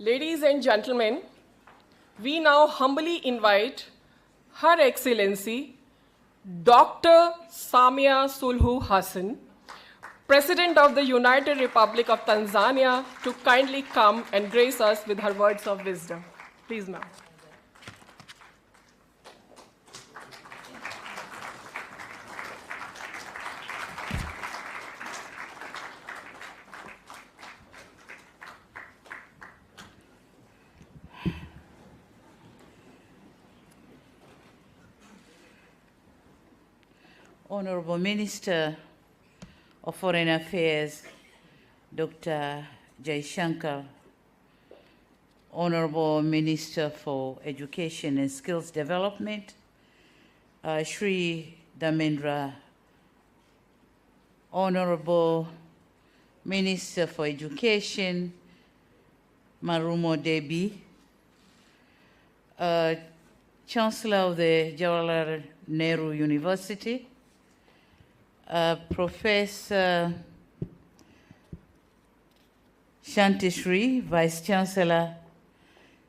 Ladies and gentlemen, we now humbly invite Her Excellency Dr. Samia Suluhu Hassan, President of the United Republic of Tanzania, to kindly come and grace us with her words of wisdom. Please, ma'am. Honorable Minister of Foreign Affairs, Dr. Jaishankar, Honorable Minister for Education and Skills Development, Shri Dharmendra, Honorable Minister for Education, Marumo Debi, Chancellor of the Jawaharlal Nehru University, Professor Shantishri, Vice Chancellor,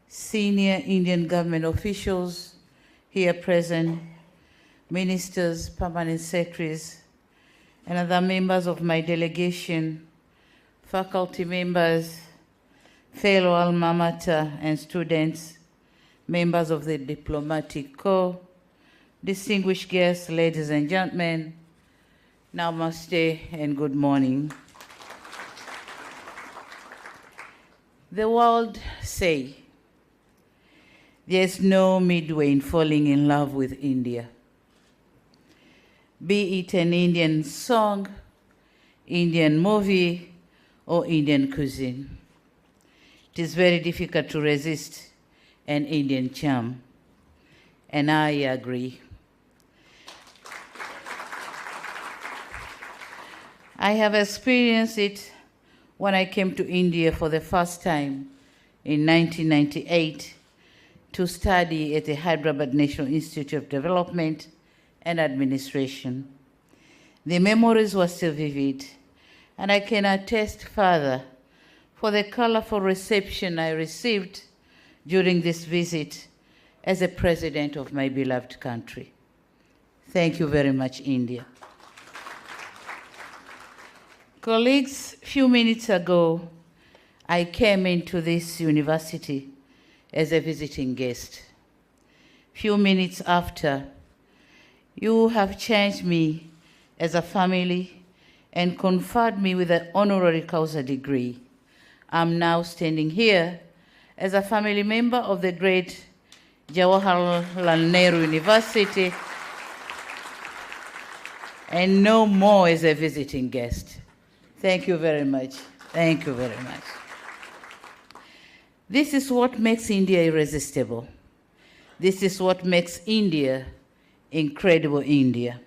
senior Indian government officials here present, ministers, permanent secretaries, and other members of my delegation, faculty members, fellow alma mater and students, members of the diplomatic corps, distinguished guests, ladies and gentlemen, namaste and good morning. The world say there's no midway in falling in love with India. Be it an Indian song, Indian movie, or Indian cuisine. It is very difficult to resist an Indian charm, and I agree. I have experienced it when I came to India for the first time in 1998 to study at the Hyderabad National Institute of Development and Administration. The memories were still vivid, and I can attest further for the colorful reception I received during this visit as a president of my beloved country. Thank you very much, India. Colleagues, a few minutes ago, I came into this university as a visiting guest. Few minutes after, you have changed me as a family and conferred me with an honorary causa degree. I'm now standing here as a family member of the great Jawaharlal Nehru University and no more as a visiting guest. Thank you very much. Thank you very much. This is what makes India irresistible. This is what makes India incredible India,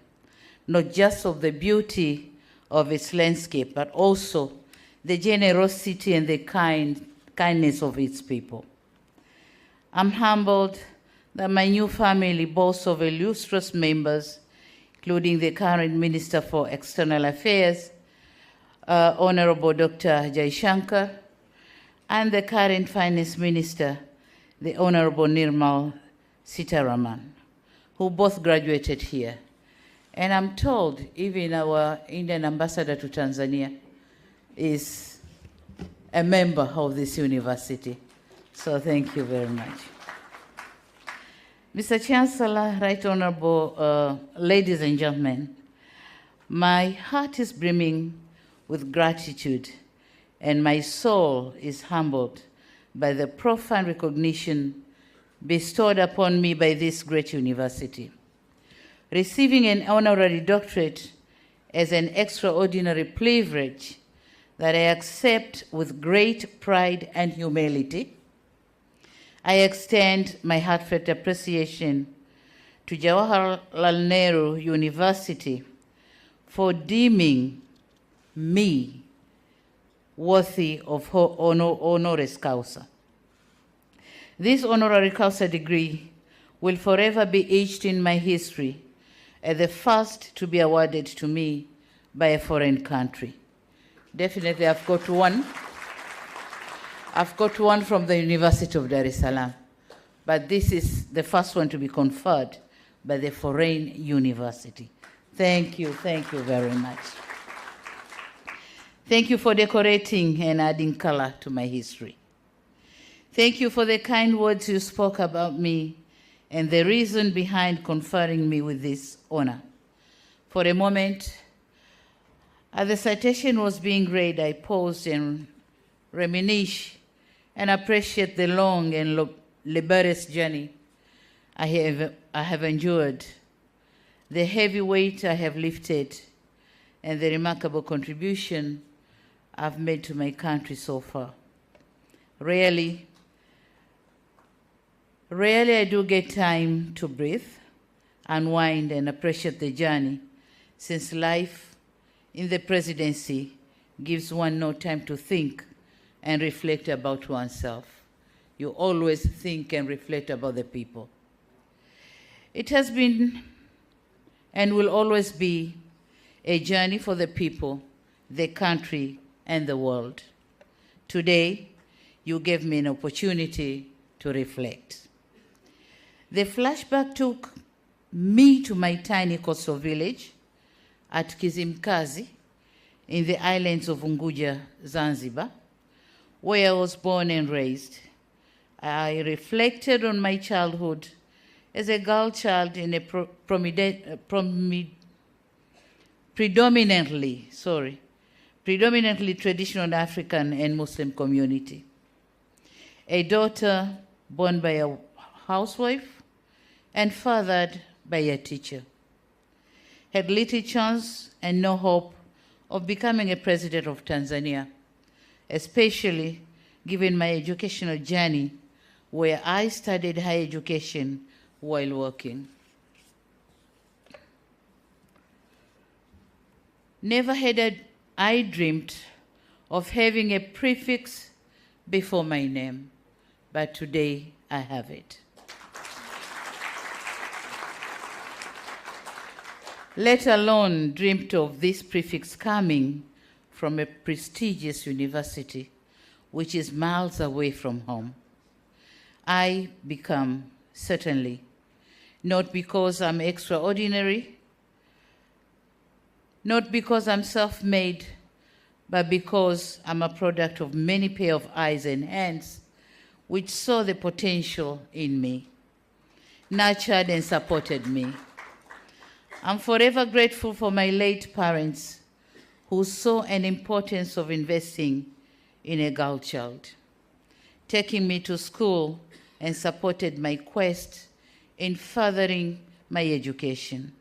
not just of the beauty of its landscape, but also the generosity and the kindness of its people. I'm humbled that my new family boasts of illustrious members, including the current Minister for External Affairs, Honorable Dr. Jaishankar, and the current Finance Minister, the Honorable Nirmal Sitharaman, who both graduated here. And I'm told even our Indian ambassador to Tanzania is a member of this university. So thank you very much. Mr. Chancellor, Right Honorable ladies and gentlemen, my heart is brimming with gratitude, and my soul is humbled by the profound recognition bestowed upon me by this great university. Receiving an honorary doctorate is an extraordinary privilege that I accept with great pride and humility. I extend my heartfelt appreciation to Jawaharlal Nehru University for deeming me worthy of honoris causa. This honorary causa degree will forever be etched in my history as the first to be awarded to me by a foreign country. Definitely I've got one. I've got one from the University of Dar es Salaam, but this is the first one to be conferred by the foreign university. Thank you very much. Thank you for decorating and adding color to my history. Thank you for the kind words you spoke about me and the reason behind conferring me with this honor. For a moment, as the citation was being read, I paused and reminisced and appreciate the long and laborious journey I have endured, the heavy weight I have lifted, and the remarkable contribution I've made to my country so far. Rarely I do get time to breathe, unwind, and appreciate the journey, since life in the presidency gives one no time to think and reflect about oneself. You always think and reflect about the people. It has been and will always be a journey for the people, the country, and the world. Today, you gave me an opportunity to reflect. The flashback took me to my tiny coastal village at Kizimkazi in the islands of Unguja, Zanzibar, where I was born and raised. I reflected on my childhood as a girl child in a predominantly traditional African and Muslim community. A daughter born by a housewife and fathered by a teacher. Had little chance and no hope of becoming a president of Tanzania, especially given my educational journey where I studied higher education while working. Never had I dreamed of having a prefix before my name, but today I have it. Let alone dreamt of this prefix coming from a prestigious university, which is miles away from home. I become, certainly, not because I'm extraordinary, not because I'm self-made, but because I'm a product of many pair of eyes and hands which saw the potential in me, nurtured and supported me. I'm forever grateful for my late parents who saw an importance of investing in a girl child, taking me to school and supported my quest in furthering my education.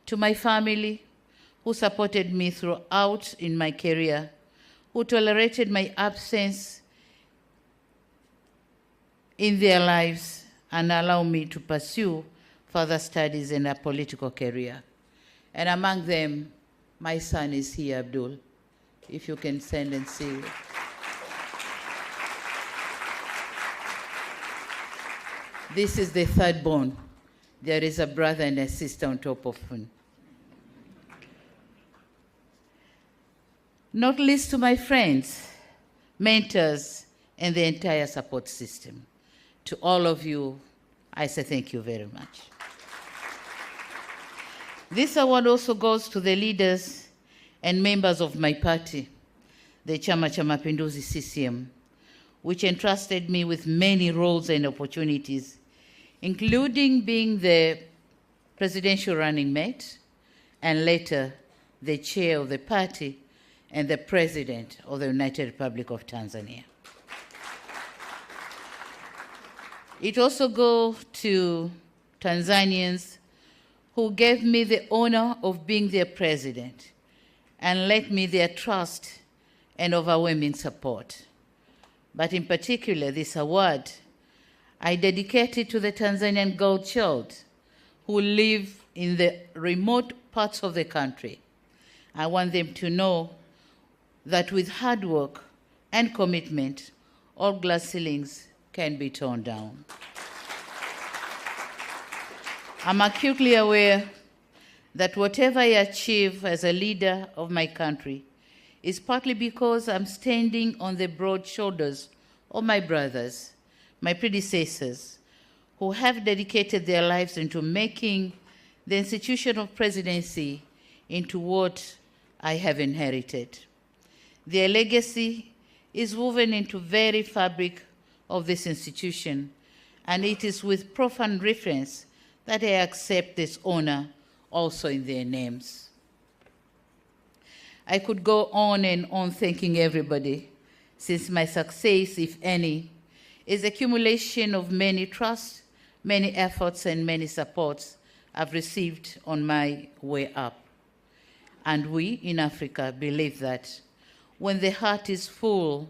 To my family, who supported me throughout in my career, who tolerated my absence in their lives and allowed me to pursue further studies in a political career. And among them, my son is here, Abdul, if you can send and see. This is the third born. There is a brother and a sister on top of him. Not least to my friends, mentors, and the entire support system. To all of you, I say thank you very much. This award also goes to the leaders and members of my party, the Chama cha Mapinduzi CCM, which entrusted me with many roles and opportunities, including being the presidential running mate and later the chair of the party and the President of the United Republic of Tanzania. It also goes to Tanzanians who gave me the honor of being their president and lent me their trust and overwhelming support. But in particular, this award I dedicated to the Tanzanian girl child who live in the remote parts of the country. I want them to know that with hard work and commitment, all glass ceilings can be torn down. I'm acutely aware that whatever I achieve as a leader of my country is partly because I'm standing on the broad shoulders of my brothers, my predecessors, who have dedicated their lives into making the institution of presidency into what I have inherited. Their legacy is woven into the very fabric of this institution, and it is with profound reverence that I accept this honor also in their names. I could go on and on thanking everybody, since my success, if any, is accumulation of many trusts, many efforts, and many supports I've received on my way up. And we in Africa believe that when the heart is full,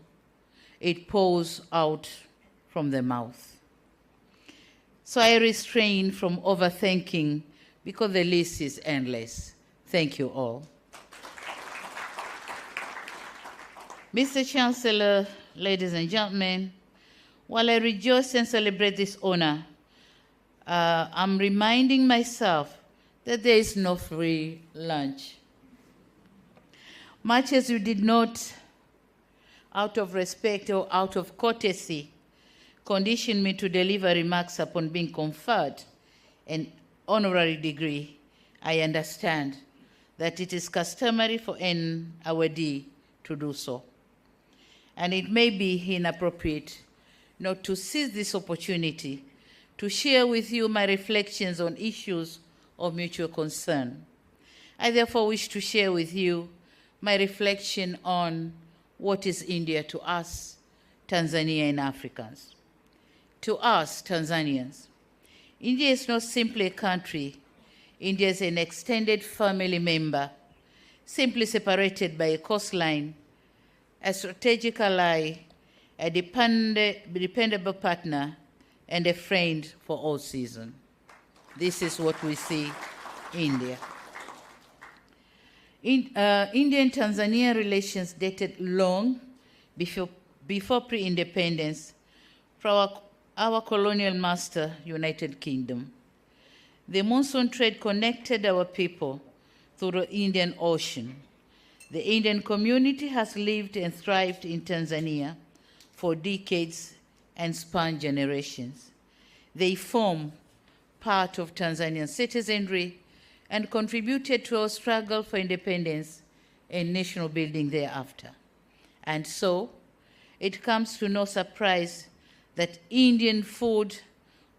it pours out from the mouth. So I refrain from overthanking because the list is endless. Thank you all. Mr. Chancellor, ladies and gentlemen, while I rejoice and celebrate this honor, I'm reminding myself that there is no free lunch. Much as you did not, out of respect or out of courtesy, condition me to deliver remarks upon being conferred an honorary degree, I understand that it is customary for an awardee to do so. And it may be inappropriate not to seize this opportunity to share with you my reflections on issues of mutual concern. I therefore wish to share with you my reflection on what is India to us, Tanzania and Africans. To us, Tanzanians, India is not simply a country. India is an extended family member, simply separated by a coastline, a strategic ally, a dependable partner, and a friend for all seasons. This is what we see India. India and Tanzania relations dated long before pre-independence from our colonial master, United Kingdom. The monsoon trade connected our people through the Indian Ocean. The Indian community has lived and thrived in Tanzania for decades and spanned generations. They form part of Tanzanian citizenry and contributed to our struggle for independence and national building thereafter. And so, it comes to no surprise that Indian food,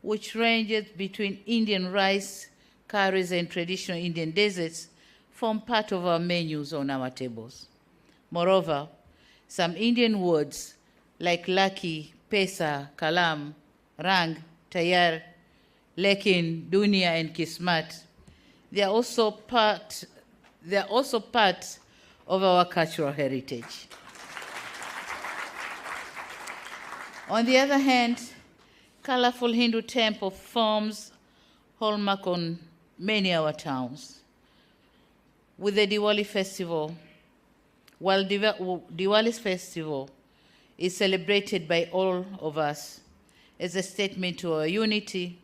which ranges between Indian rice, curries, and traditional Indian desserts, form part of our menus on our tables. Moreover, some Indian words like lucky, pesa, kalam, rang, tayar, lekin, dunia, and kismat, they are also part of our cultural heritage. On the other hand, colorful Hindu temple forms hallmark on many of our towns. With the Diwali festival, while Diwali's festival is celebrated by all of us as a statement to our unity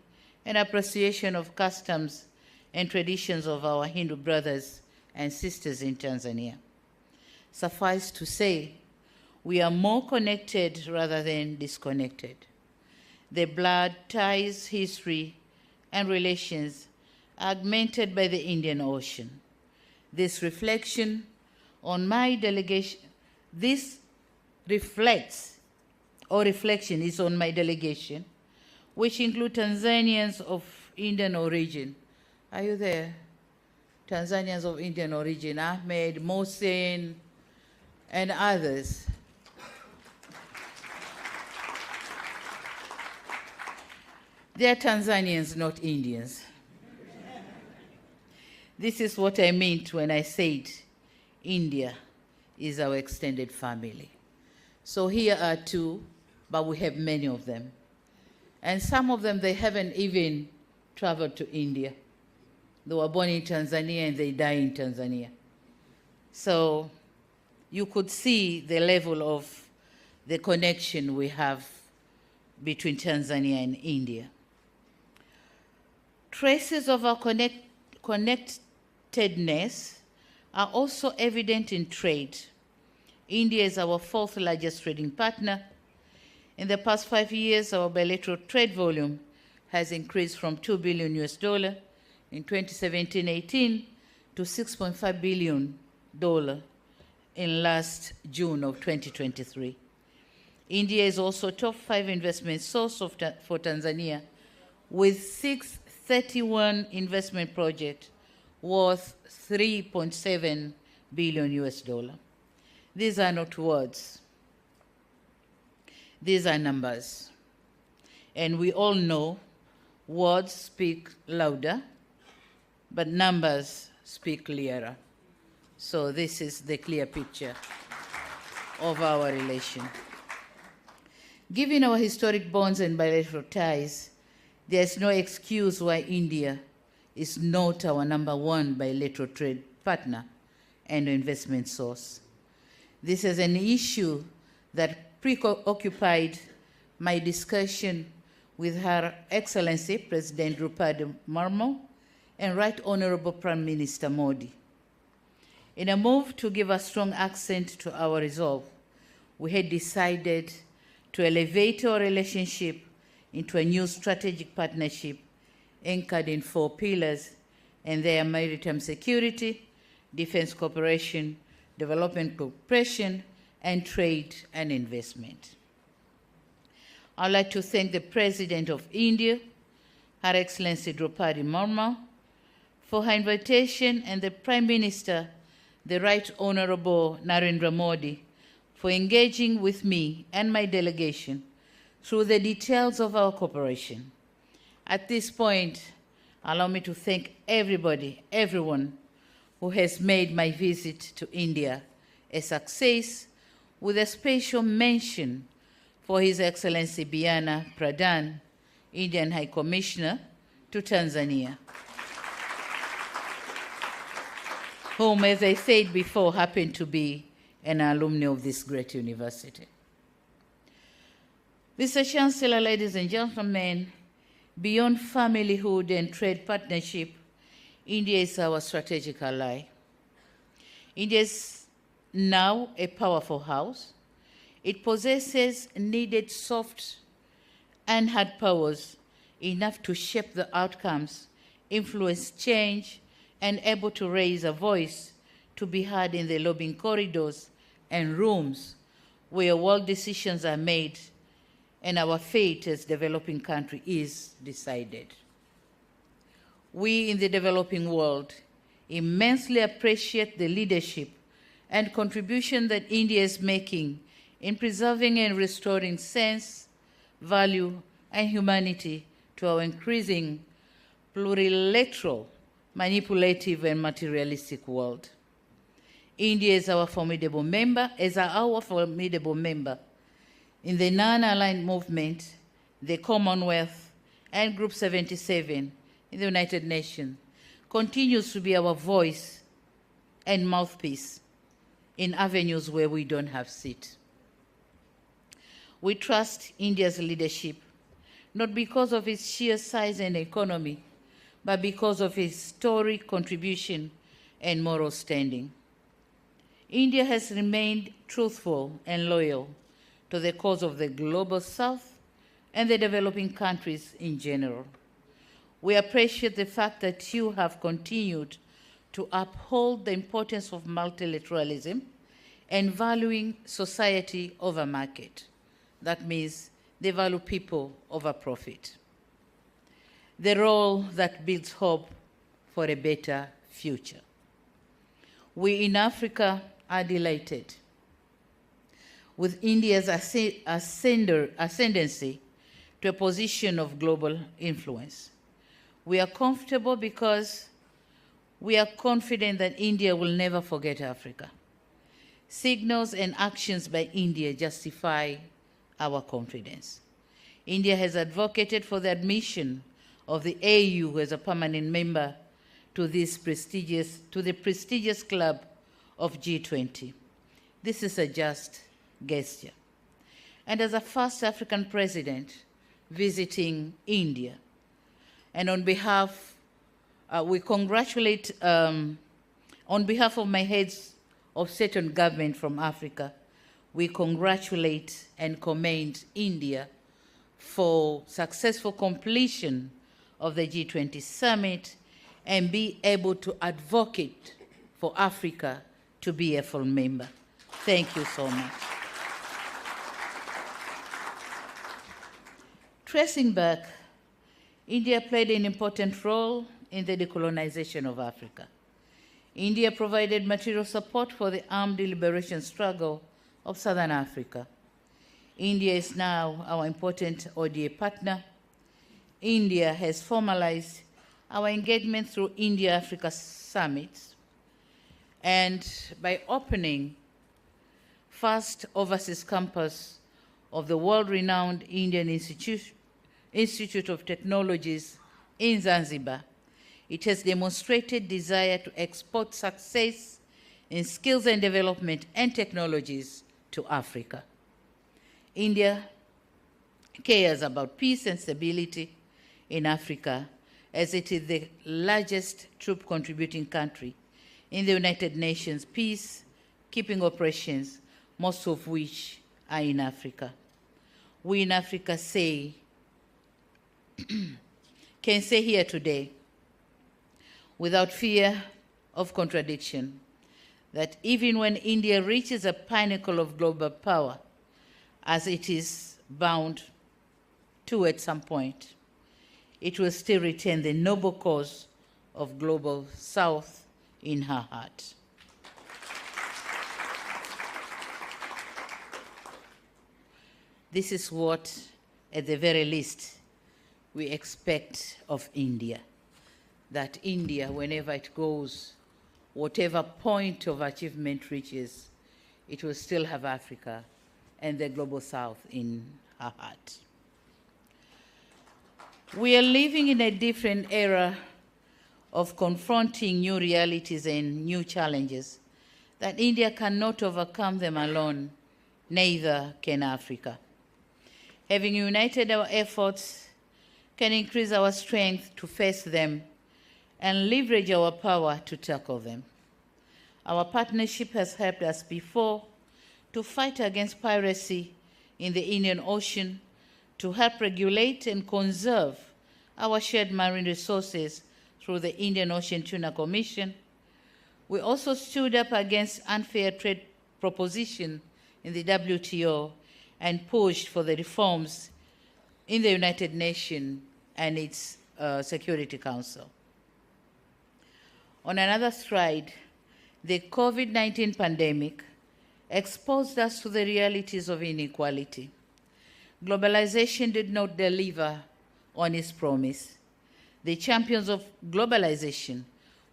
and appreciation of customs and traditions of our Hindu brothers and sisters in Tanzania. Suffice to say, we are more connected rather than disconnected. The blood ties, history, and relations are augmented by the Indian Ocean. This reflection on my delegation, reflection is on my delegation, which include Tanzanians of Indian origin. Are you there? Tanzanians of Indian origin, Ahmed, Mohsen, and others. They are Tanzanians, not Indians. This is what I meant when I said India is our extended family. So here are two, but we have many of them. And some of them, they haven't even traveled to India. They were born in Tanzania and they die in Tanzania. So you could see the level of the connection we have between Tanzania and India. Traces of our connectedness are also evident in trade. India is our fourth largest trading partner, In the past 5 years, our bilateral trade volume has increased from $2 billion in 2017-18 to $6.5 billion in last June of 2023. India is also top 5 investment source for Tanzania, with 631 investment projects worth $3.7 billion. These are not words. These are numbers. And we all know words speak louder, but numbers speak clearer. So this is the clear picture of our relation. Given our historic bonds and bilateral ties, there is no excuse why India is not our #1 bilateral trade partner and investment source. This is an issue that preoccupied my discussion with Her Excellency President Draupadi Murmu and Right Honorable Prime Minister Modi. In a move to give a strong accent to our resolve, we had decided to elevate our relationship into a new strategic partnership anchored in 4 pillars, and they are maritime security, defense cooperation, development cooperation, and trade and investment. I'd like to thank the President of India, Her Excellency Draupadi Murmu, for her invitation, and the Prime Minister, the Right Honorable Narendra Modi, for engaging with me and my delegation through the details of our cooperation. At this point, allow me to thank everyone who has made my visit to India a success, with a special mention for His Excellency Biana Pradhan, Indian High Commissioner to Tanzania, whom, as I said before, happened to be an alumni of this great university. Mr. Chancellor, ladies and gentlemen, beyond familyhood and trade partnership, India is our strategic ally. India is now a powerful house. It possesses needed soft and hard powers enough to shape the outcomes, influence change, and able to raise a voice to be heard in the lobbying corridors and rooms where world decisions are made and our fate as developing country is decided. We in the developing world immensely appreciate the leadership and contribution that India is making in preserving and restoring sense, value, and humanity to our increasing plurilateral, manipulative, and materialistic world. India is our formidable member, in the non-aligned movement, the Commonwealth, and Group 77 in the United Nations, continues to be our voice and mouthpiece in avenues where we don't have seat. We trust India's leadership, not because of its sheer size and economy, but because of its historic contribution and moral standing. India has remained truthful and loyal to the cause of the Global South and the developing countries in general. We appreciate the fact that you have continued to uphold the importance of multilateralism and valuing society over market. That means they value people over profit. The role that builds hope for a better future. We in Africa are delighted with India's ascendancy to a position of global influence. We are comfortable because we are confident that India will never forget Africa. Signals and actions by India justify our confidence. India has advocated for the admission of the AU as a permanent member to the prestigious club of G20. This is a just gesture. And as a first African president visiting India, and on behalf, we congratulate, on behalf of my heads of state and government from Africa, we congratulate and commend India for successful completion of the G20 summit and be able to advocate for Africa to be a full member. Thank you so much. Tracing back, India played an important role in the decolonization of Africa. India provided material support for the armed liberation struggle of Southern Africa. India is now our important ODA partner. India has formalized our engagement through India-Africa summits and by opening first overseas campus of the world-renowned Indian Institute of Technologies in Zanzibar. It has demonstrated desire to export success in skills and development and technologies to Africa. India cares about peace and stability in Africa, as it is the largest troop-contributing country in the United Nations peacekeeping operations, most of which are in Africa. We in Africa can say here today, without fear of contradiction, that even when India reaches a pinnacle of global power, as it is bound to at some point, it will still retain the noble cause of global South in her heart. This is what, at the very least, we expect of India, that India, whenever it goes, whatever point of achievement reaches, it will still have Africa and the global South in her heart. We are living in a different era of confronting new realities and new challenges that India cannot overcome them alone, neither can Africa. Having united our efforts can increase our strength to face them and leverage our power to tackle them. Our partnership has helped us before to fight against piracy in the Indian Ocean, to help regulate and conserve our shared marine resources through the Indian Ocean Tuna Commission. We also stood up against unfair trade proposition in the WTO and pushed for the reforms in the United Nations and its Security Council. On another stride, the COVID-19 pandemic exposed us to the realities of inequality. Globalization did not deliver on its promise. The champions of globalization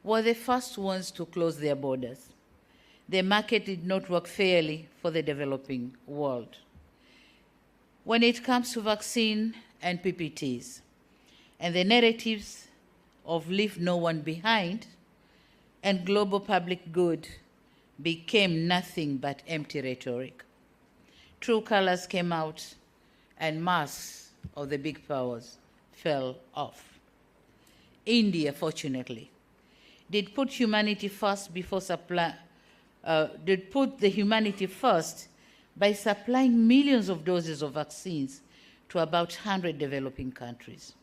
were the first ones to close their borders. The market did not work fairly for the developing world. When it comes to vaccine and PPTs, and the narratives of leave no one behind and global public good became nothing but empty rhetoric. True colors came out and masks of the big powers fell off. India, fortunately, did put humanity first the humanity first by supplying millions of doses of vaccines to about 100 developing countries.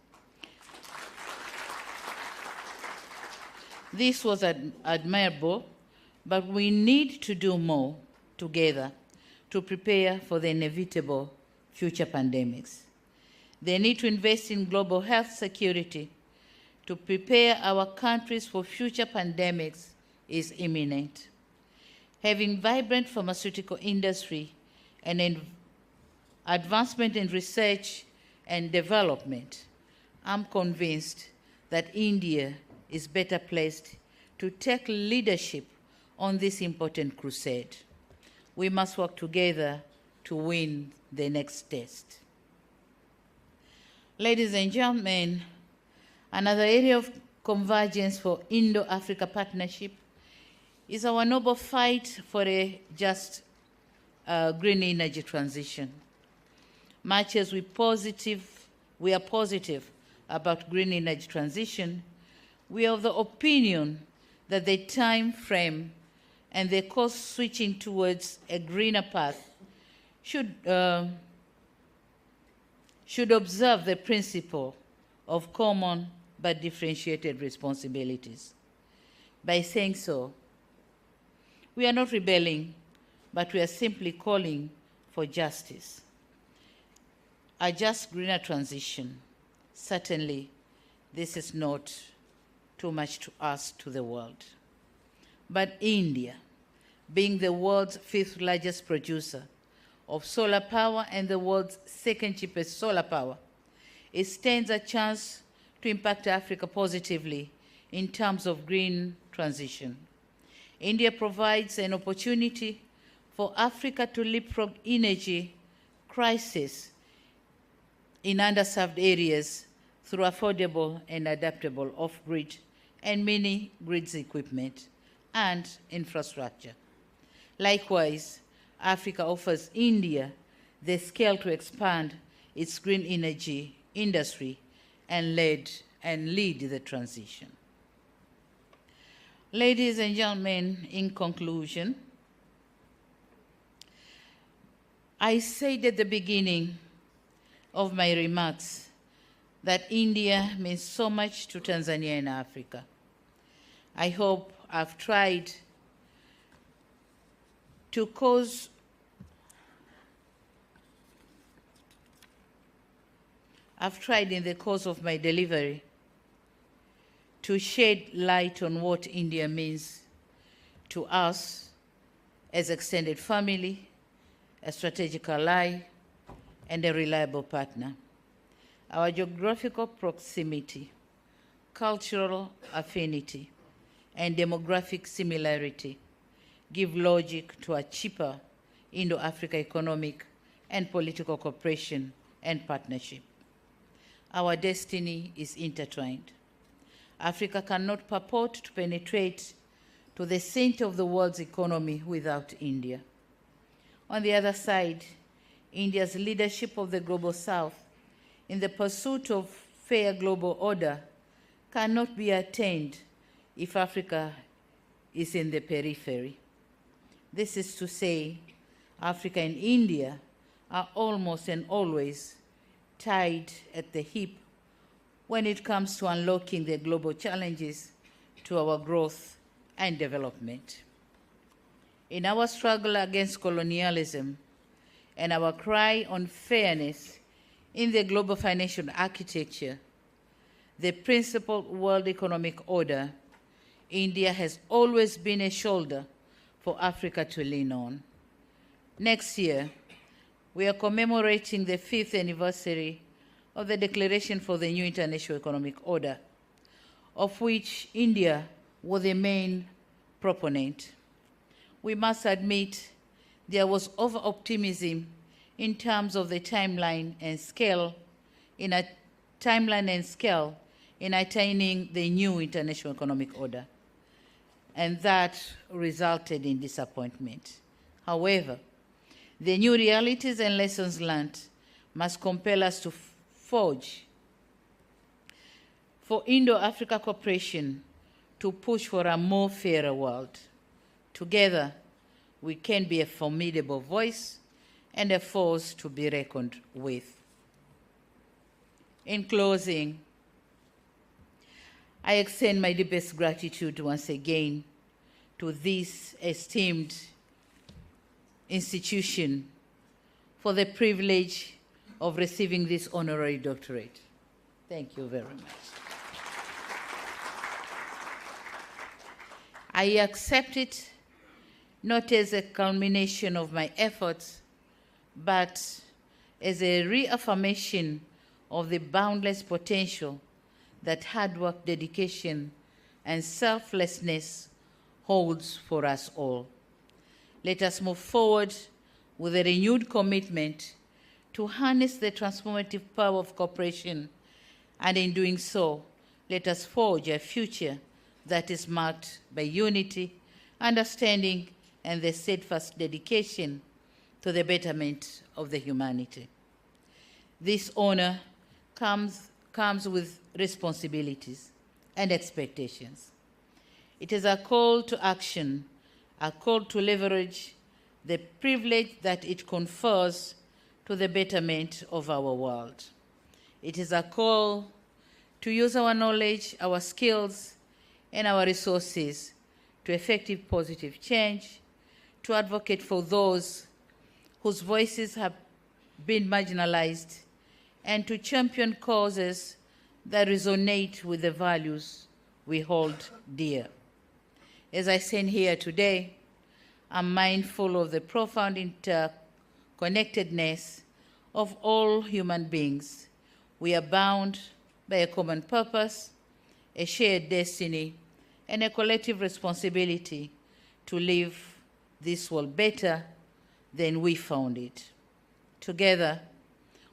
This was admirable, but we need to do more together to prepare for the inevitable future pandemics. The need to invest in global health security to prepare our countries for future pandemics is imminent. Having vibrant pharmaceutical industry and advancement in research and development, I'm convinced that India is better placed to take leadership on this important crusade. We must work together to win the next test. Ladies and gentlemen, another area of convergence for Indo-Africa partnership is our noble fight for a just green energy transition. Much as we are positive about green energy transition, we are of the opinion that the time frame and the course switching towards a greener path should observe the principle of common but differentiated responsibilities. By saying so, we are not rebelling, but we are simply calling for justice. A just greener transition. Certainly, this is not too much to ask to the world. But India, being the world's 5th largest producer of solar power and the world's 2nd cheapest solar power, it stands a chance to impact Africa positively in terms of green transition. India provides an opportunity for Africa to leapfrog energy crisis in underserved areas through affordable and adaptable off-grid and mini-grids equipment and infrastructure. Likewise, Africa offers India the scale to expand its green energy industry and lead the transition. Ladies and gentlemen, in conclusion, I said at the beginning of my remarks that India means so much to Tanzania and Africa. I hope I've tried to cause in the course of my delivery to shed light on what India means to us as extended family, a strategic ally, and a reliable partner. Our geographical proximity, cultural affinity, and demographic similarity give logic to a cheaper Indo-Africa economic and political cooperation and partnership. Our destiny is intertwined. Africa cannot purport to penetrate to the center of the world's economy without India. On the other side, India's leadership of the Global South in the pursuit of fair global order cannot be attained if Africa is in the periphery. This is to say, Africa and India are almost and always tied at the hip when it comes to unlocking the global challenges to our growth and development. In our struggle against colonialism and our cry on fairness in the global financial architecture, the principled world economic order, India has always been a shoulder for Africa to lean on. Next year, we are commemorating the 5th anniversary of the Declaration for the New International Economic Order, of which India was the main proponent. We must admit there was over-optimism in terms of the timeline and scale in attaining the new international economic order, and that resulted in disappointment. However, the new realities and lessons learned must compel us to forge for Indo-Africa cooperation to push for a more fairer world. Together, we can be a formidable voice and a force to be reckoned with. In closing, I extend my deepest gratitude once again to this esteemed institution for the privilege of receiving this honorary doctorate. Thank you very much. I accept it not as a culmination of my efforts, but as a reaffirmation of the boundless potential that hard work, dedication, and selflessness holds for us all. Let us move forward with a renewed commitment to harness the transformative power of cooperation, and in doing so, let us forge a future that is marked by unity, understanding, and the steadfast dedication to the betterment of the humanity. This honor comes with responsibilities and expectations. It is a call to action, a call to leverage the privilege that it confers to the betterment of our world. It is a call to use our knowledge, our skills, and our resources to effective positive change, to advocate for those whose voices have been marginalized, and to champion causes that resonate with the values we hold dear. As I stand here today, I'm mindful of the profound interconnectedness of all human beings. We are bound by a common purpose, a shared destiny, and a collective responsibility to leave this world better than we found it. Together,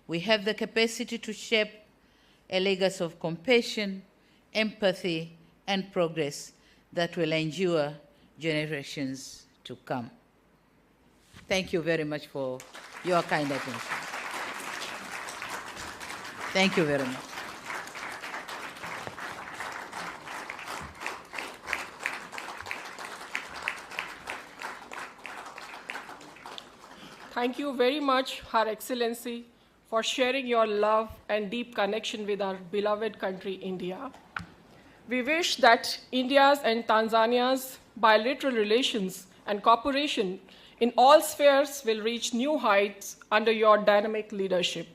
we have the capacity to shape a legacy of compassion, empathy, and progress that will endure generations to come. Thank you very much for your kind attention. Thank you very much. Thank you very much, Her Excellency, for sharing your love and deep connection with our beloved country, India. We wish that India's and Tanzania's bilateral relations and cooperation in all spheres will reach new heights under your dynamic leadership.